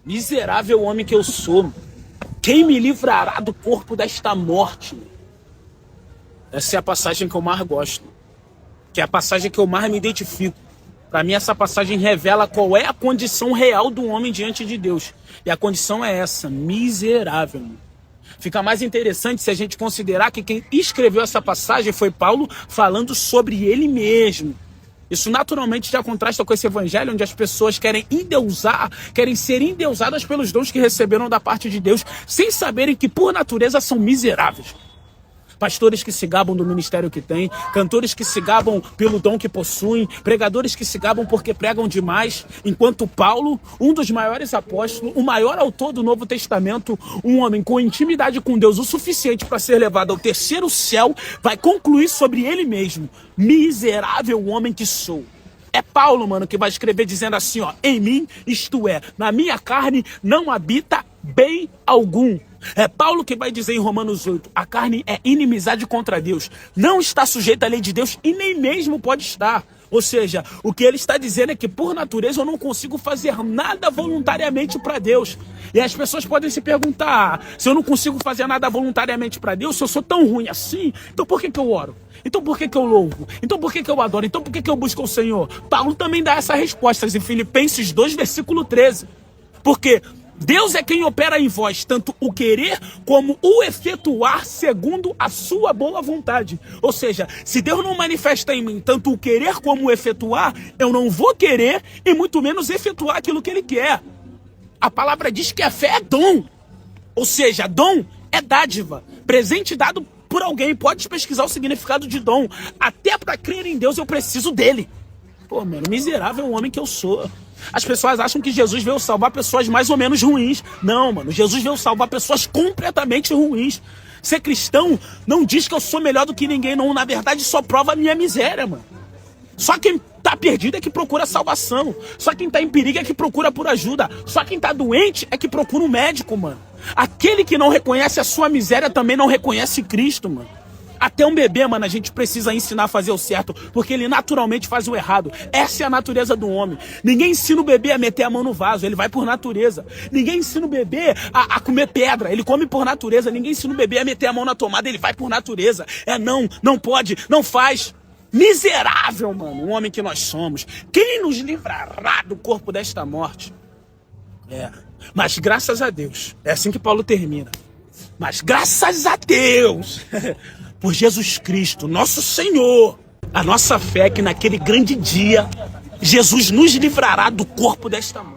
Miserável homem que eu sou, quem me livrará do corpo desta morte? Essa é a passagem que eu mais gosto, que é a passagem que eu mais me identifico. Para mim, essa passagem revela qual é a condição real do homem diante de Deus. E a condição é essa, miserável. Fica mais interessante se a gente considerar que quem escreveu essa passagem foi Paulo falando sobre ele mesmo. Isso naturalmente já contrasta com esse evangelho onde as pessoas querem endeusar, querem ser endeusadas pelos dons que receberam da parte de Deus, sem saberem que por natureza são miseráveis. Pastores que se gabam do ministério que têm, cantores que se gabam pelo dom que possuem, pregadores que se gabam porque pregam demais, enquanto Paulo, um dos maiores apóstolos, o maior autor do Novo Testamento, um homem com intimidade com Deus o suficiente para ser levado ao terceiro céu, vai concluir sobre ele mesmo: miserável homem que sou. É Paulo, mano, que vai escrever dizendo assim, ó: em mim, isto é, na minha carne, não habita bem algum. É Paulo que vai dizer em Romanos 8, a carne é inimizade contra Deus, não está sujeita à lei de Deus e nem mesmo pode estar. Ou seja, o que ele está dizendo é que por natureza eu não consigo fazer nada voluntariamente para Deus. E as pessoas podem se perguntar, se eu não consigo fazer nada voluntariamente para Deus, se eu sou tão ruim assim, então por que eu oro? Então por que eu louvo? Então por que eu adoro? Então por que eu busco o Senhor? Paulo também dá essas respostas em Filipenses 2, versículo 13. Porque Deus é quem opera em vós, tanto o querer como o efetuar segundo a sua boa vontade. Ou seja, se Deus não manifesta em mim tanto o querer como o efetuar, eu não vou querer e muito menos efetuar aquilo que Ele quer. A palavra diz que a fé é dom. Ou seja, dom é dádiva, presente dado por alguém. Pode pesquisar o significado de dom. Até para crer em Deus eu preciso dele. Pô, mano, miserável homem que eu sou. As pessoas acham que Jesus veio salvar pessoas mais ou menos ruins. Não, mano, Jesus veio salvar pessoas completamente ruins. Ser cristão não diz que eu sou melhor do que ninguém, não. Na verdade, só prova a minha miséria, mano. Só quem tá perdido é que procura salvação. Só quem tá em perigo é que procura por ajuda. Só quem tá doente é que procura um médico, mano. Aquele que não reconhece a sua miséria também não reconhece Cristo, mano. Até um bebê, mano, a gente precisa ensinar a fazer o certo, porque ele naturalmente faz o errado. Essa é a natureza do homem. Ninguém ensina o bebê a meter a mão no vaso, ele vai por natureza. Ninguém ensina o bebê a comer pedra, ele come por natureza. Ninguém ensina o bebê a meter a mão na tomada, ele vai por natureza. Não pode, não faz. Miserável, mano, o homem que nós somos. Quem nos livrará do corpo desta morte? Mas graças a Deus, é assim que Paulo termina. Mas graças a Deus, por Jesus Cristo, nosso Senhor, a nossa fé é que naquele grande dia, Jesus nos livrará do corpo desta morte.